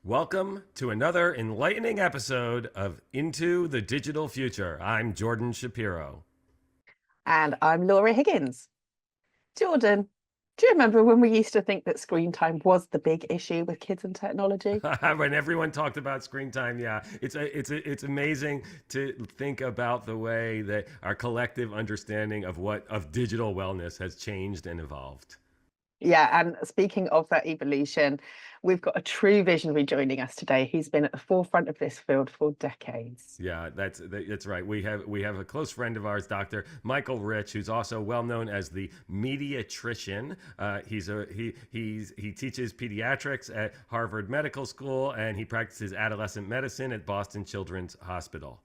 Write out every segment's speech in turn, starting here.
Welcome to another enlightening episode of Into the Digital Future. I'm Jordan Shapiro. And I'm Laura Higgins. Jordan, do you remember when we used to think that screen time was the big issue with kids and technology? When everyone talked about screen time, yeah, it's amazing to think about the way that our collective understanding of digital wellness has changed and evolved. Yeah, and speaking of that evolution, we've got a true visionary joining us today. He's been at the forefront of this field for decades. Yeah, that's right. We have a close friend of ours, Dr. Michael Rich, who's also well known as the Mediatrician. He teaches pediatrics at Harvard Medical School, and he practices adolescent medicine at Boston Children's Hospital.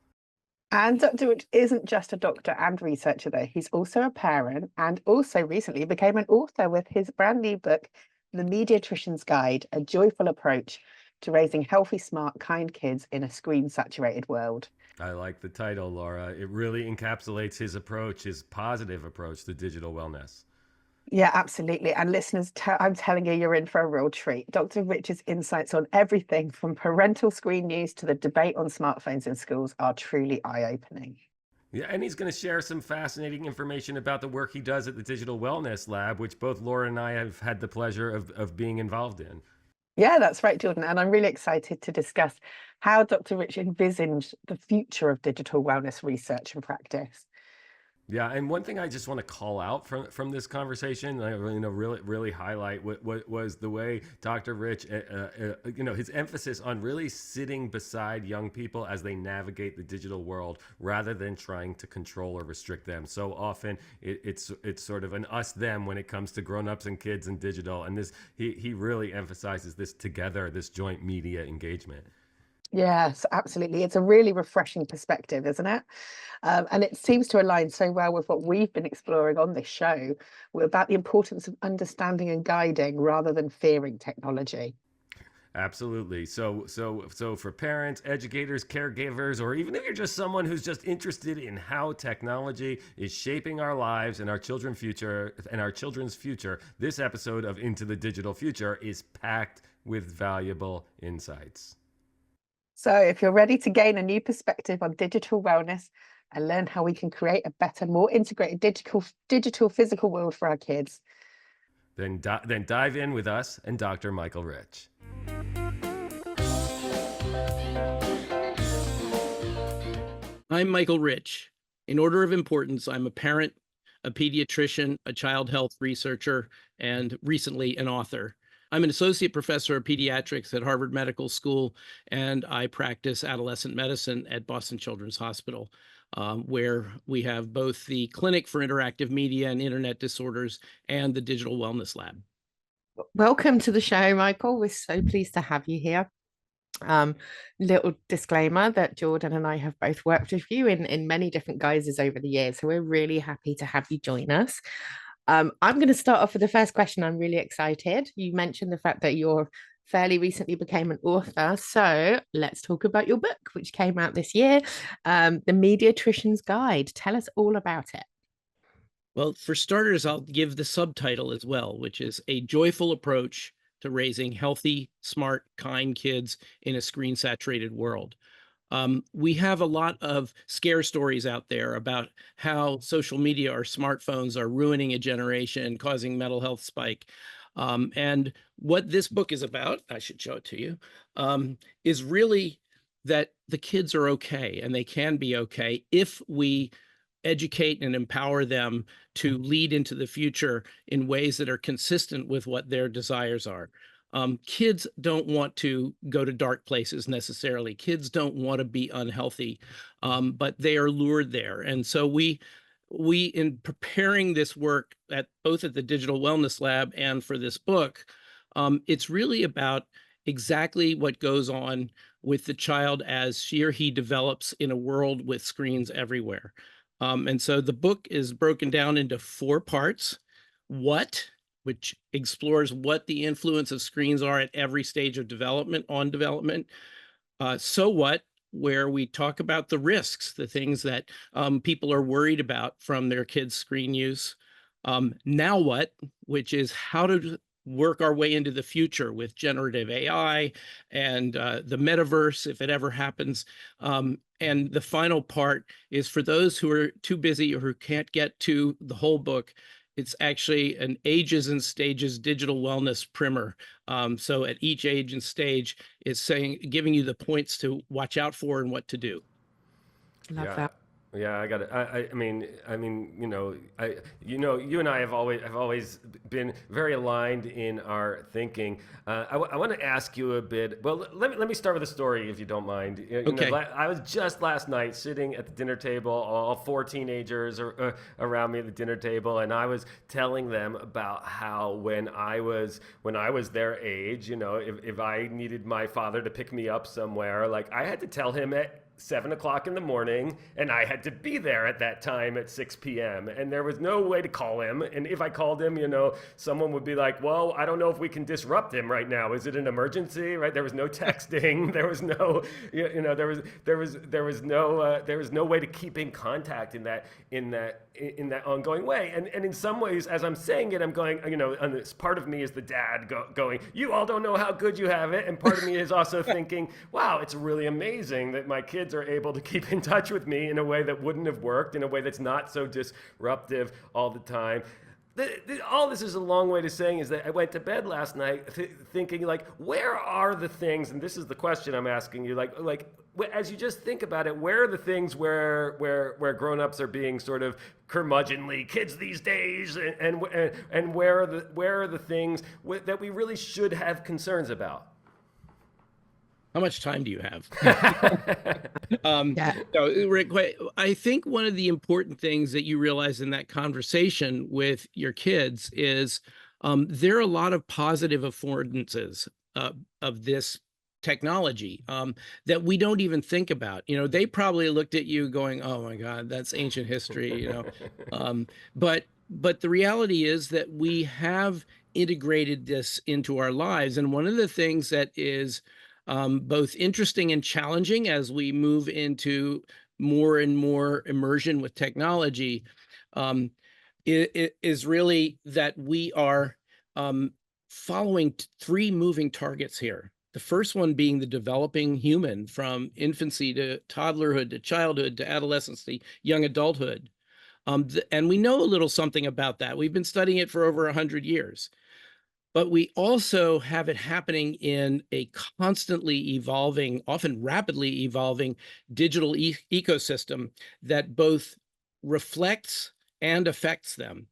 And Dr. Rich isn't just a doctor and researcher, though. He's also a parent and also recently became an author with his brand new book, The Mediatrician's Guide, A Joyful Approach to Raising Healthy, Smart, Kind Kids in a Screen-Saturated World. I like the title, Laura. It really encapsulates his approach, his positive approach to digital wellness. Yeah, absolutely. And listeners, I'm telling you, you're in for a real treat. Dr. Rich's insights on everything from parental screen use to the debate on smartphones in schools are truly eye-opening. Yeah, and he's going to share some fascinating information about the work he does at the Digital Wellness Lab, which both Laura and I have had the pleasure of being involved in. Yeah, that's right, Jordan. And I'm really excited to discuss how Dr. Rich envisaged the future of digital wellness research and practice. Yeah, and one thing I just want to call out from this conversation, I really highlight what was the way Dr. Rich, his emphasis on really sitting beside young people as they navigate the digital world, rather than trying to control or restrict them. So often it's sort of an us them when it comes to grown-ups and kids and digital, and this he really emphasizes this together, this joint media engagement. Yes, absolutely. It's a really refreshing perspective, isn't it? And it seems to align so well with what we've been exploring on this show about the importance of understanding and guiding rather than fearing technology. Absolutely. So for parents, educators, caregivers, or even if you're just someone who's just interested in how technology is shaping our lives and our children's future, this episode of Into the Digital Future is packed with valuable insights. So if you're ready to gain a new perspective on digital wellness and learn how we can create a better, more integrated digital physical world for our kids, Then dive in with us and Dr. Michael Rich. I'm Michael Rich. In order of importance, I'm a parent, a pediatrician, a child health researcher, and recently an author. I'm an associate professor of pediatrics at Harvard Medical School, and I practice adolescent medicine at Boston Children's Hospital, where we have both the Clinic for Interactive Media and Internet Disorders and the Digital Wellness Lab. Welcome to the show, Michael. We're so pleased to have you here. Little disclaimer that Jordan and I have both worked with you in many different guises over the years, so we're really happy to have you join us. I'm going to start off with the first question. I'm really excited. You mentioned the fact that you're fairly recently became an author. So let's talk about your book, which came out this year, The Mediatrician's Guide. Tell us all about it. Well, for starters, I'll give the subtitle as well, which is A Joyful Approach to Raising Healthy, Smart, Kind Kids in a Screen-Saturated World. We have a lot of scare stories out there about how social media or smartphones are ruining a generation, causing mental health spike. And what this book is about, I should show it to you, is really that the kids are okay, and they can be okay if we educate and empower them to lead into the future in ways that are consistent with what their desires are. Kids don't want to go to dark places necessarily. Kids don't want to be unhealthy, but they are lured there. And so we in preparing this work at both at the Digital Wellness Lab and for this book, it's really about exactly what goes on with the child as she or he develops in a world with screens everywhere. And so the book is broken down into 4 parts. What, which explores what the influence of screens are at every stage of development, on development. So what, where we talk about the risks, the things that people are worried about from their kids' screen use. Now what, which is how to work our way into the future with generative AI and the metaverse, if it ever happens. And the final part is for those who are too busy or who can't get to the whole book, it's actually an ages and stages digital wellness primer. So at each age and stage, it's giving you the points to watch out for and what to do. Love Yeah. that. Yeah, I got it. I mean, you and I have always been very aligned in our thinking. I want to ask you a bit. Well, let me start with a story, if you don't mind. Okay. I was just last night sitting at the dinner table, all 4 teenagers around me at the dinner table, and I was telling them about how when I was their age, if I needed my father to pick me up somewhere, like I had to tell him at 7 o'clock in the morning, and I had to be there at that time at 6 p.m. And there was no way to call him. And if I called him, someone would be like, well, I don't know if we can disrupt him right now. Is it an emergency? Right? There was no texting. There was no, there was no way to keep in contact in that ongoing way. And in some ways, as I'm saying it, I'm going, and this part of me is the dad going, you all don't know how good you have it. And part of me is also thinking, wow, it's really amazing that my kids are able to keep in touch with me in a way that wouldn't have worked, in a way that's not so disruptive all the time. All this is a long way to saying is that I went to bed last night thinking, like, where are the things, and this is the question I'm asking you, like as you just think about it, where are the things where grown-ups are being sort of curmudgeonly kids these days, and where are the things that we really should have concerns about? How much time do you have? Yeah. No, Rick, I think one of the important things that you realize in that conversation with your kids is there are a lot of positive affordances of this technology that we don't even think about. They probably looked at you going, oh my God, that's ancient history, but the reality is that we have integrated this into our lives. And one of the things that is both interesting and challenging as we move into more and more immersion with technology is really that we are following 3 moving targets here. The first one being the developing human from infancy to toddlerhood to childhood to adolescence to young adulthood. And we know a little something about that. We've been studying it for over 100 years. But we also have it happening in a constantly evolving, often rapidly evolving digital ecosystem that both reflects and affects them.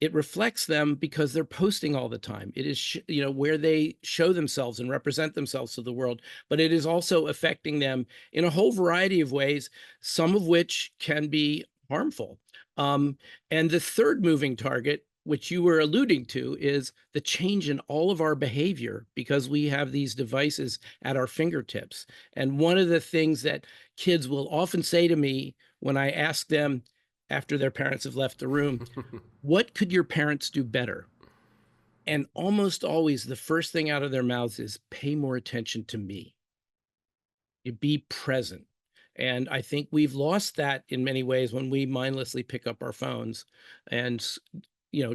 It reflects them because they're posting all the time. It is, where they show themselves and represent themselves to the world, but it is also affecting them in a whole variety of ways, some of which can be harmful. And the third moving target, which you were alluding to, is the change in all of our behavior because we have these devices at our fingertips. And one of the things that kids will often say to me when I ask them after their parents have left the room, what could your parents do better? And almost always the first thing out of their mouths is pay more attention to me. Be present. And I think we've lost that in many ways when we mindlessly pick up our phones and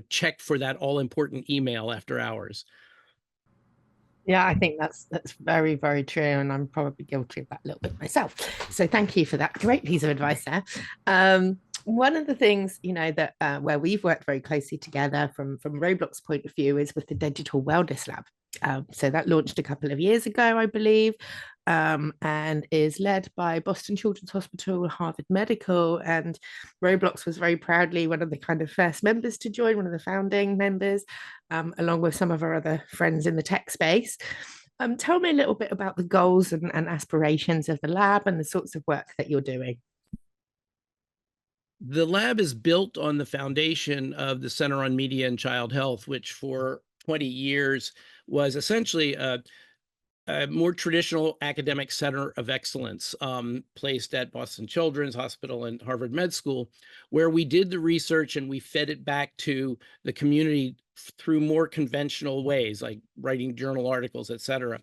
check for that all-important email after hours. Yeah, I think that's very, very true. And I'm probably guilty of that a little bit myself. So thank you for that great piece of advice there. One of the things, that where we've worked very closely together from Roblox's point of view is with the Digital Wellness Lab. So that launched a couple of years ago, I believe, and is led by Boston Children's Hospital, Harvard Medical, and Roblox was very proudly one of the kind of first members to join, one of the founding members, along with some of our other friends in the tech space. Tell me a little bit about the goals and aspirations of the lab and the sorts of work that you're doing. The lab is built on the foundation of the Center on Media and Child Health, which for 20 years was essentially a more traditional academic center of excellence placed at Boston Children's Hospital and Harvard Med School, where we did the research and we fed it back to the community through more conventional ways, like writing journal articles, et cetera.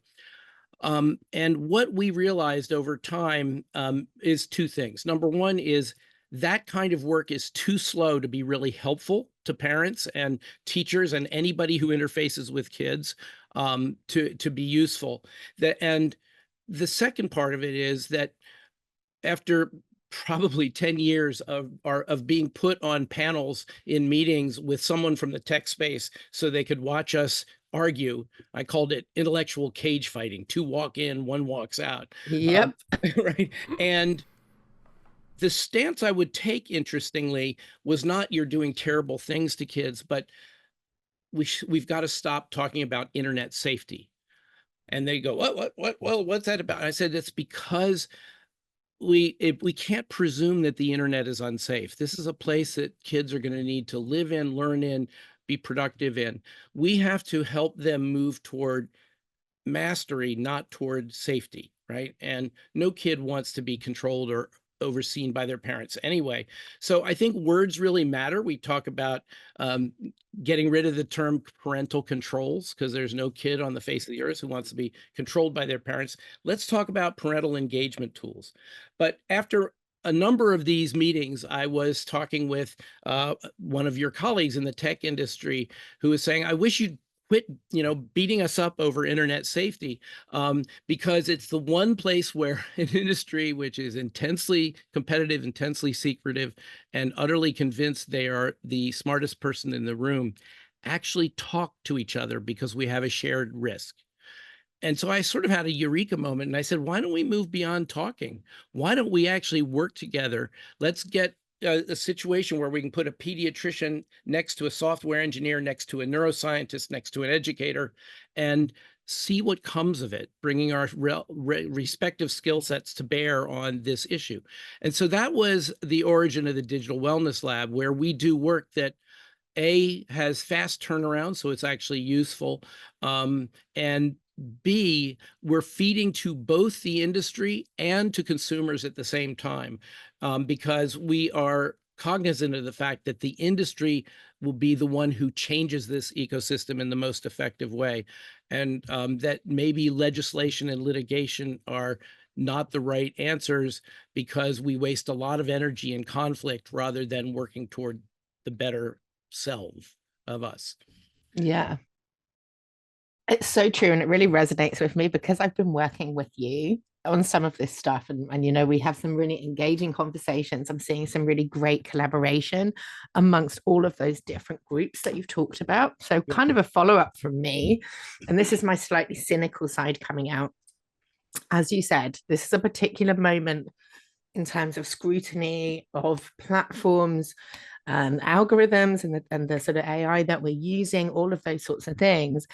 And what we realized over time is 2 things. Number one is that kind of work is too slow to be really helpful to parents and teachers and anybody who interfaces with kids, to be useful. And the second part of it is that after probably 10 years of being put on panels in meetings with someone from the tech space so they could watch us argue. I called it intellectual cage fighting. Two walk in, one walks out. Yep. Right. And the stance I would take, interestingly, was not you're doing terrible things to kids, but we've got to stop talking about internet safety. And they go, what? Well, what's that about? And I said, it's because we can't presume that the internet is unsafe. This is a place that kids are going to need to live in, learn in, be productive in. We have to help them move toward mastery, not toward safety, right? And no kid wants to be controlled or overseen by their parents anyway. So I think words really matter. We talk about getting rid of the term parental controls, because there's no kid on the face of the earth who wants to be controlled by their parents. Let's talk about parental engagement tools. But after a number of these meetings, I was talking with one of your colleagues in the tech industry who was saying, I wish you'd quit, beating us up over internet safety, because it's the one place where an industry which is intensely competitive, intensely secretive, and utterly convinced they are the smartest person in the room actually talk to each other because we have a shared risk. And so I sort of had a eureka moment, and I said, why don't we move beyond talking? Why don't we actually work together? Let's get a situation where we can put a pediatrician next to a software engineer, next to a neuroscientist, next to an educator, and see what comes of it, bringing our respective skill sets to bear on this issue. And so that was the origin of the Digital Wellness Lab, where we do work that has fast turnaround, so it's actually useful, and B, we're feeding to both the industry and to consumers at the same time, because we are cognizant of the fact that the industry will be the one who changes this ecosystem in the most effective way, and that maybe legislation and litigation are not the right answers because we waste a lot of energy in conflict rather than working toward the better self of us. Yeah. It's so true, and it really resonates with me because I've been working with you on some of this stuff, and we have some really engaging conversations. I'm seeing some really great collaboration amongst all of those different groups that you've talked about. So kind of a follow-up from me, and this is my slightly cynical side coming out. As you said, this is a particular moment in terms of scrutiny of platforms and algorithms and the sort of AI that we're using, all of those sorts of things.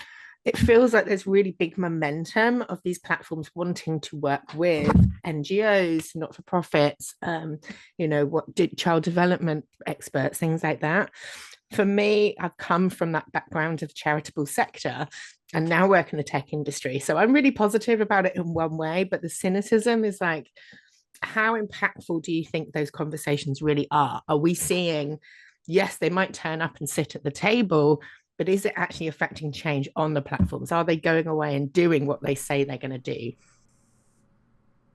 It feels like there's really big momentum of these platforms wanting to work with NGOs, not-for-profits, child development experts, things like that. For me, I've come from that background of the charitable sector and now work in the tech industry. So I'm really positive about it in one way, but the cynicism is like, how impactful do you think those conversations really are? Are we seeing, yes, they might turn up and sit at the table, but is it actually affecting change on the platforms? Are they going away and doing what they say they're going to do?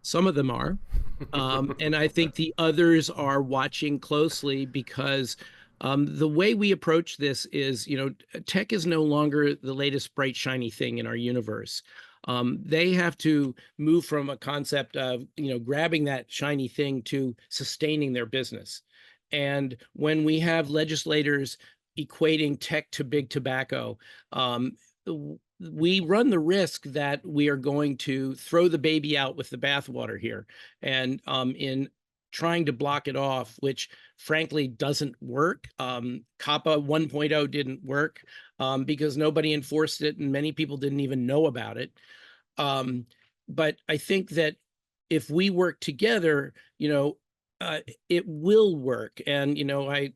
Some of them are. And I think the others are watching closely because the way we approach this is, tech is no longer the latest bright, shiny thing in our universe. They have to move from a concept of, grabbing that shiny thing to sustaining their business. And when we have legislators equating tech to big tobacco, we run the risk that we are going to throw the baby out with the bathwater here. And in trying to block it off, which frankly doesn't work. COPPA 1.0 didn't work because nobody enforced it and many people didn't even know about it. But I think that if we work together, it will work. And, I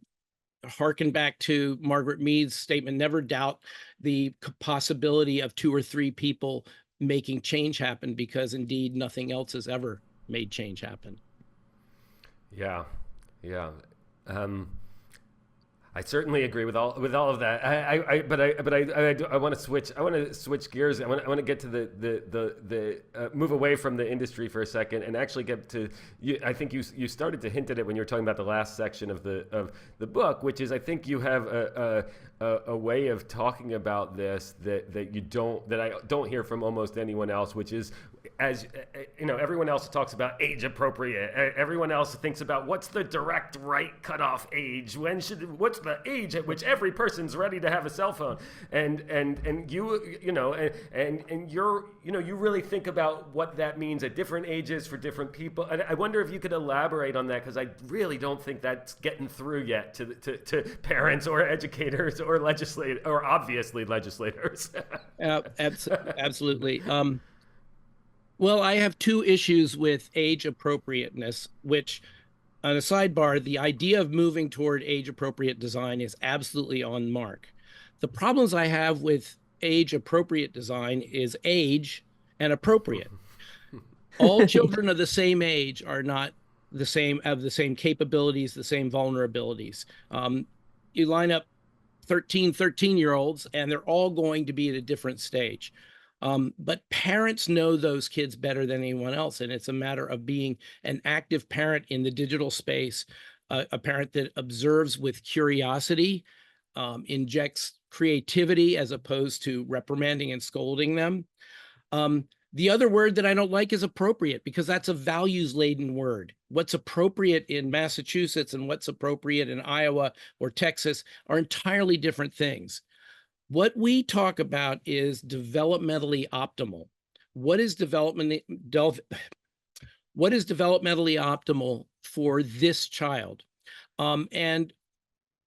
harken back to Margaret Mead's statement, never doubt the possibility of 2 or 3 people making change happen, because indeed nothing else has ever made change happen. Yeah. I certainly agree with all of that. I want to switch. I want to switch gears. I want to get to the move away from the industry for a second and actually get to. I think you started to hint at it when you were talking about the last section of the book, which is I think you have a way of talking about this that I don't hear from almost anyone else, which is, as you know, everyone else talks about age appropriate. Everyone else thinks about what's the direct right cutoff age. What's the age at which every person's ready to have a cell phone? And you really think about what that means at different ages for different people. And I wonder if you could elaborate on that, because I really don't think that's getting through yet to parents or educators or legislators, or obviously legislators. Absolutely. Well, I have two issues with age appropriateness, which, on a sidebar, the idea of moving toward age appropriate design is absolutely on mark. The problems I have with age appropriate design is age and appropriate. All children of the same age are not the same, have the same capabilities, the same vulnerabilities. You line up 13-year-olds and they're all going to be at a different stage. But parents know those kids better than anyone else. And it's a matter of being an active parent in the digital space, a parent that observes with curiosity, injects creativity as opposed to reprimanding and scolding them. The other word that I don't like is appropriate, because that's a values-laden word. What's appropriate in Massachusetts and what's appropriate in Iowa or Texas are entirely different things. What we talk about is developmentally optimal. What is developmentally optimal for this child? And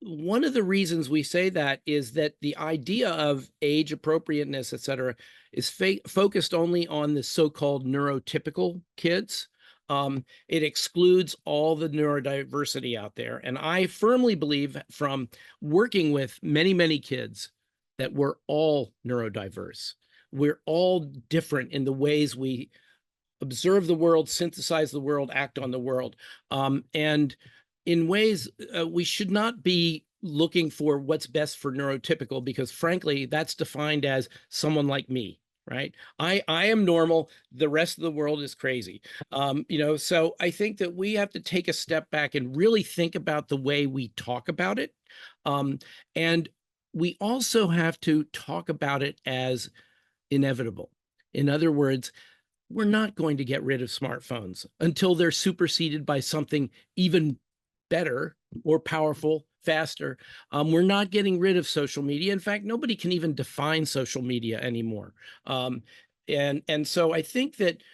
one of the reasons we say that is that the idea of age appropriateness, et cetera, is focused only on the so-called neurotypical kids. It excludes all the neurodiversity out there. And I firmly believe, from working with many, many kids, that we're all neurodiverse. We're all different in the ways we observe the world, synthesize the world, act on the world. And in ways we should not be looking for what's best for neurotypical, because frankly, that's defined as someone like me, right? I am normal. The rest of the world is crazy. So I think that we have to take a step back and really think about the way we talk about it. And we also have to talk about it as inevitable. In other words, we're not going to get rid of smartphones until they're superseded by something even better, more powerful, faster. We're not getting rid of social media. In fact, nobody can even define social media anymore. And so I think that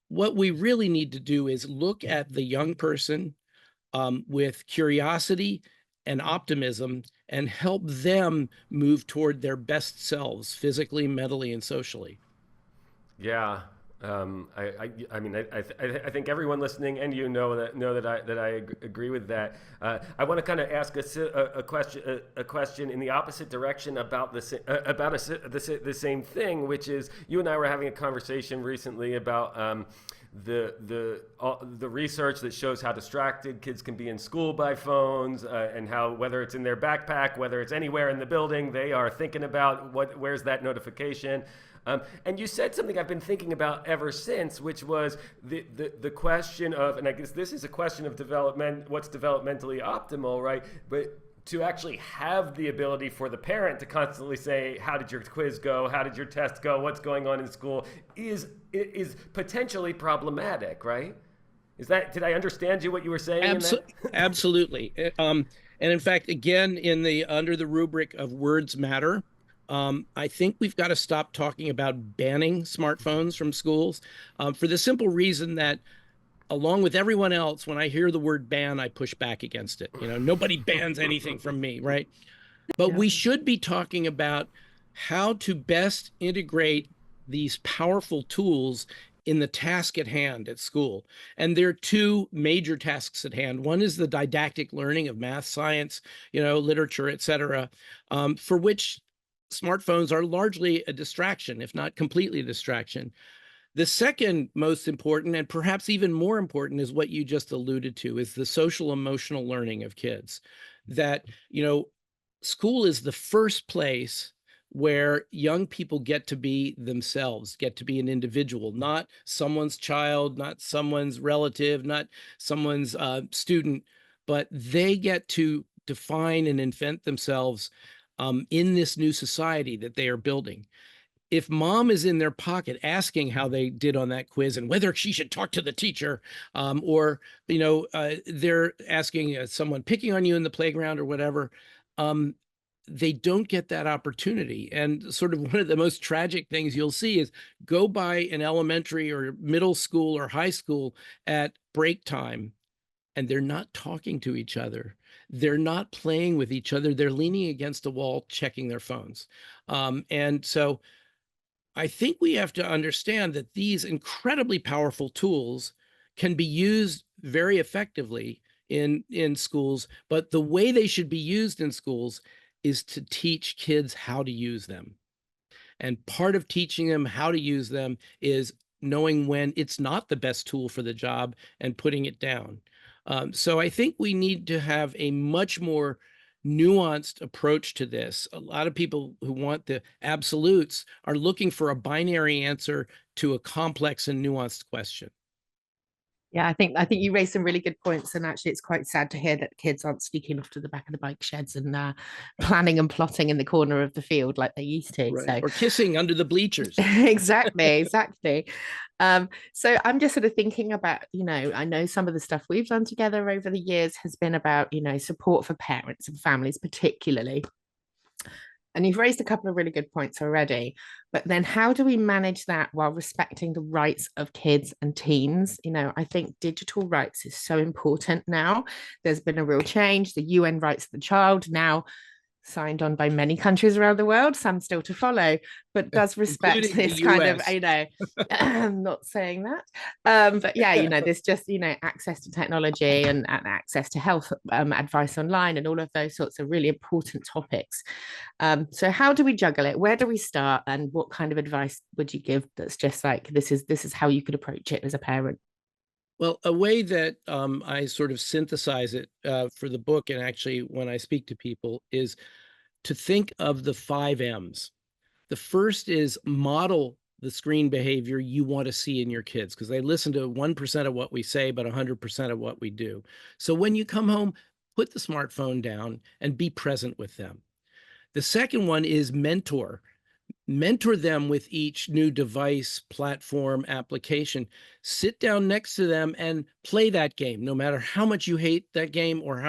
what we really need to do is look at the young person with curiosity and optimism, and help them move toward their best selves, physically, mentally, and socially. Yeah. I mean, I think everyone listening and know that I agree with that. I want to kind of ask a question in the opposite direction about the same thing, which is, you and I were having a conversation recently about the research that shows how distracted kids can be in school by phones, and how, whether it's in their backpack, whether it's anywhere in the building, they are thinking about where's that notification. And you said something I've been thinking about ever since, which was the question of, and I guess this is a question of development, what's developmentally optimal, right? But to actually have the ability for the parent to constantly say, how did your quiz go? How did your test go? What's going on in school? Is potentially problematic, right? Did I understand what you were saying? Absolutely. And in fact, again, under the rubric of words matter, I think we've got to stop talking about banning smartphones from schools, for the simple reason that, along with everyone else, when I hear the word ban, I push back against it. Nobody bans anything from me, right? But we should be talking about how to best integrate these powerful tools in the task at hand at school. And there are two major tasks at hand. One is the didactic learning of math, science, literature, et cetera, for which smartphones are largely a distraction, if not completely a distraction. The second most important, and perhaps even more important, is what you just alluded to, is the social emotional learning of kids. That, school is the first place where young people get to be themselves, get to be an individual, not someone's child, not someone's relative, not someone's student, but they get to define and invent themselves in this new society that they are building. If mom is in their pocket asking how they did on that quiz and whether she should talk to the teacher, or they're asking someone picking on you in the playground or whatever, they don't get that opportunity. And sort of one of the most tragic things you'll see is go by an elementary or middle school or high school at break time, and they're not talking to each other. They're not playing with each other. They're leaning against a wall, checking their phones. And so I think we have to understand that these incredibly powerful tools can be used very effectively in schools, but the way they should be used in schools is to teach kids how to use them. And part of teaching them how to use them is knowing when it's not the best tool for the job and putting it down. So I think we need to have a much more nuanced approach to this. A lot of people who want the absolutes are looking for a binary answer to a complex and nuanced question. Yeah, I think you raised some really good points, and actually, it's quite sad to hear that kids aren't sneaking off to the back of the bike sheds and planning and plotting in the corner of the field like they used to. Right. So, or kissing under the bleachers. exactly. So I'm just sort of thinking about, I know some of the stuff we've done together over the years has been about, support for parents and families particularly. And you've raised a couple of really good points already, but then how do we manage that while respecting the rights of kids and teens? I think digital rights is so important now. There's been a real change. The UN Rights of the Child now signed on by many countries around the world, some still to follow, but does respect this kind of, I'm not saying that, but yeah, there's just, access to technology and access to health advice online and all of those sorts of really important topics. So how do we juggle it? Where do we start? And what kind of advice would you give that's just like, this is how you could approach it as a parent? Well, a way that I sort of synthesize it for the book, and actually when I speak to people, is to think of the 5 M's. The first is model the screen behavior you want to see in your kids, because they listen to 1% of what we say, but 100% of what we do. So when you come home, put the smartphone down and be present with them. The second one is mentor. Mentor them with each new device, platform, application. Sit down next to them and play that game, no matter how much you hate that game or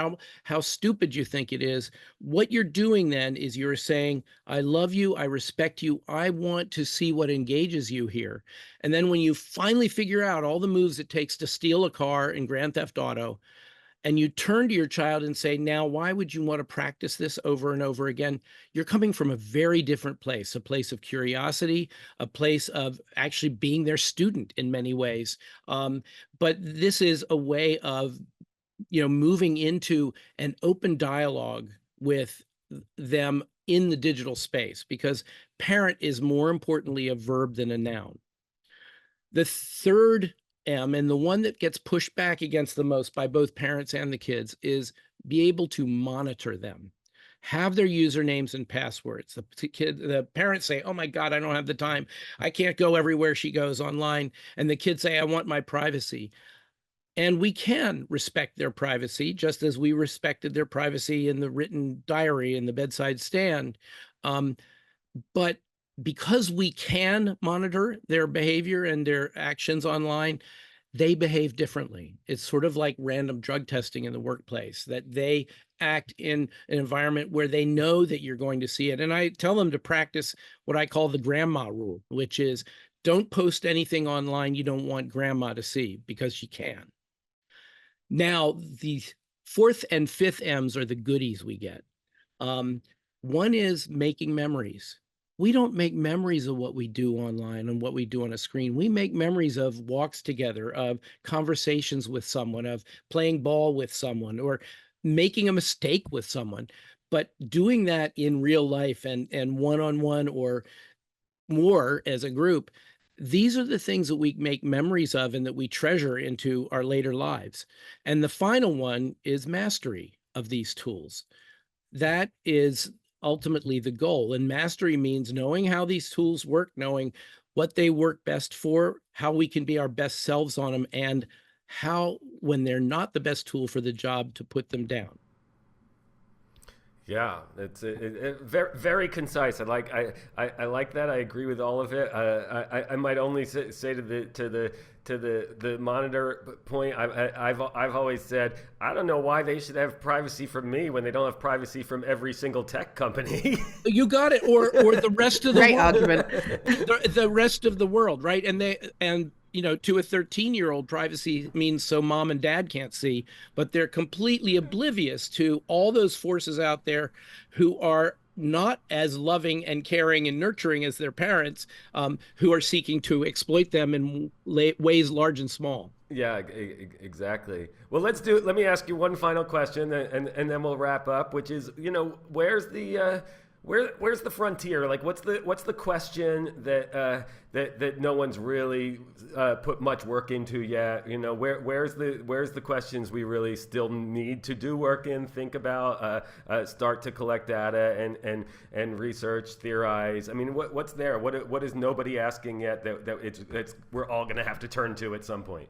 how stupid you think it is. What you're doing then is you're saying, I love you, I respect you, I want to see what engages you here. And then when you finally figure out all the moves it takes to steal a car in Grand Theft Auto, and you turn to your child and say, now, why would you want to practice this over and over again? You're coming from a very different place, a place of curiosity, a place of actually being their student in many ways. But this is a way of, moving into an open dialogue with them in the digital space, because parent is more importantly a verb than a noun. The third M, and the one that gets pushed back against the most by both parents and the kids, is be able to monitor them. Have their usernames and passwords. The parents say, oh my God, I don't have the time. I can't go everywhere she goes online. And the kids say, I want my privacy. And we can respect their privacy, just as we respected their privacy in the written diary in the bedside stand. But because we can monitor their behavior and their actions online, they behave differently. It's sort of like random drug testing in the workplace, that they act in an environment where they know that you're going to see it. And I tell them to practice what I call the grandma rule, which is don't post anything online you don't want grandma to see, because she can. Now, the fourth and fifth M's are the goodies we get. One is making memories. We don't make memories of what we do online and what we do on a screen. We make memories of walks together, of conversations with someone, of playing ball with someone, or making a mistake with someone. But doing that in real life and one-on-one or more as a group, these are the things that we make memories of and that we treasure into our later lives. And the final one is mastery of these tools. that is ultimately the goal. And mastery means knowing how these tools work, knowing what they work best for, how we can be our best selves on them, and how, when they're not the best tool for the job, to put them down. Yeah, it's very very concise. I like that. I agree with all of it. I might only say to the monitor point. I've always said I don't know why they should have privacy from me when they don't have privacy from every single tech company. You got it, or the rest of the Great world. argument. The rest of the world, right? And you know, to a 13-year-old, privacy means so mom and dad can't see, but they're completely oblivious to all those forces out there who are not as loving and caring and nurturing as their parents, who are seeking to exploit them in ways large and small. Yeah, exactly. Well, let me ask you one final question, and then we'll wrap up. Which is, where's the frontier? Like, what's the question that no one's really put much work into yet? Where's the questions we really still need to do work in, think about, start to collect data and research, theorize. I mean, what's there? What is nobody asking yet that we're all going to have to turn to at some point?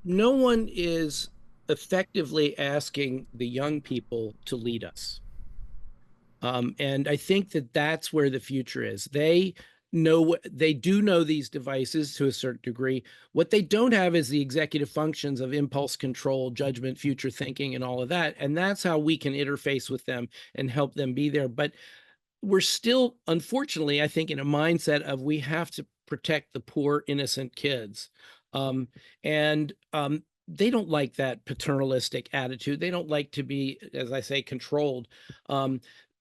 No one is effectively asking the young people to lead us. And I think that that's where the future is. They do know these devices to a certain degree. What they don't have is the executive functions of impulse control, judgment, future thinking, and all of that. And that's how we can interface with them and help them be there. But we're still, unfortunately, I think, in a mindset of we have to protect the poor, innocent kids. They don't like that paternalistic attitude. They don't like to be, as I say, controlled.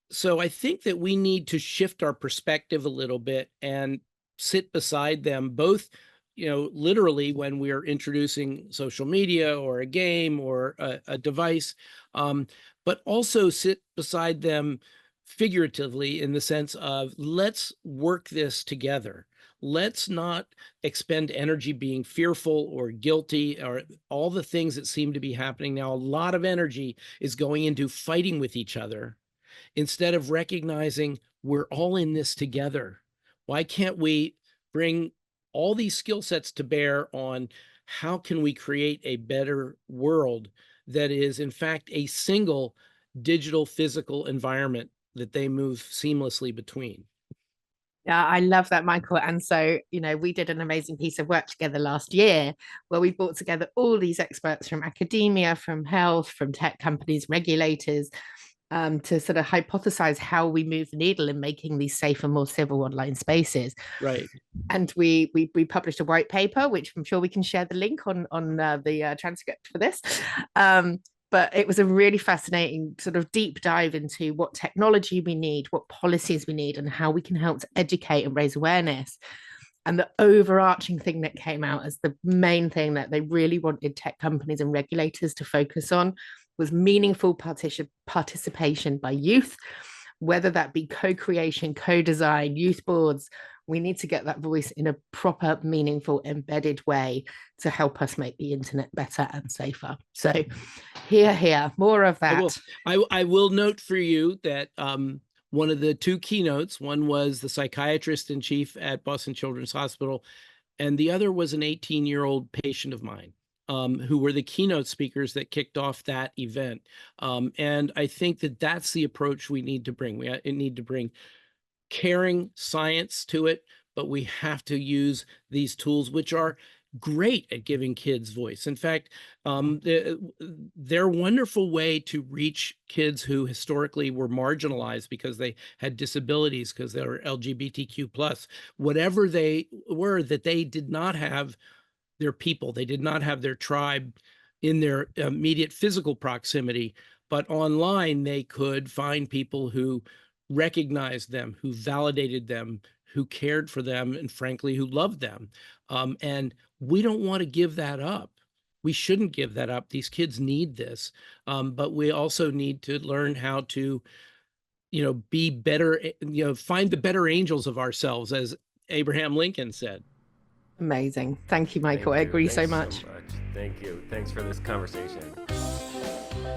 So I think that we need to shift our perspective a little bit and sit beside them, both, literally when we're introducing social media or a game or a device, but also sit beside them figuratively in the sense of, let's work this together. Let's not expend energy being fearful or guilty or all the things that seem to be happening now. A lot of energy is going into fighting with each other instead of recognizing we're all in this together. Why can't we bring all these skill sets to bear on how can we create a better world that is, in fact, a single digital physical environment that they move seamlessly between? Yeah, I love that, Michael. And so, we did an amazing piece of work together last year where we brought together all these experts from academia, from health, from tech companies, regulators, to sort of hypothesize how we move the needle in making these safer, more civil online spaces. Right. And we published a white paper, which I'm sure we can share the link on the transcript for this. But it was a really fascinating sort of deep dive into what technology we need, what policies we need, and how we can help to educate and raise awareness. And the overarching thing that came out as the main thing that they really wanted tech companies and regulators to focus on was meaningful participation by youth, whether that be co-creation, co-design, youth boards. We need to get that voice in a proper, meaningful, embedded way to help us make the internet better and safer. So here, more of that. I will note for you that one of the two keynotes, one was the psychiatrist in chief at Boston Children's Hospital, and the other was an 18-year-old patient of mine, who were the keynote speakers that kicked off that event. And I think that that's the approach we need to bring. We need to bring caring science to it, but we have to use these tools, which are great at giving kids voice. In fact, they're a wonderful way to reach kids who historically were marginalized because they had disabilities, because they were LGBTQ+, whatever they were, that they did not have their people, they did not have their tribe in their immediate physical proximity, but online they could find people who recognized them, who validated them, who cared for them, and frankly, who loved them. And we don't want to give that up. We shouldn't give that up. These kids need this. But we also need to learn how to, be better, find the better angels of ourselves, as Abraham Lincoln said. Amazing. Thank you, Michael. I agree so much. Thank you. Thanks for this conversation.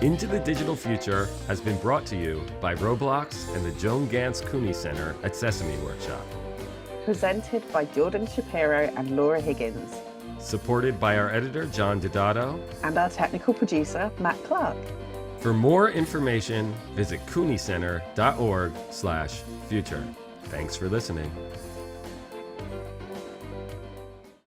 Into the Digital Future has been brought to you by Roblox and the Joan Gantz Cooney Center at Sesame Workshop. Presented by Jordan Shapiro and Laura Higgins. Supported by our editor, John Dodato. And our technical producer, Matt Clark. For more information, visit cooneycenter.org/future. Thanks for listening.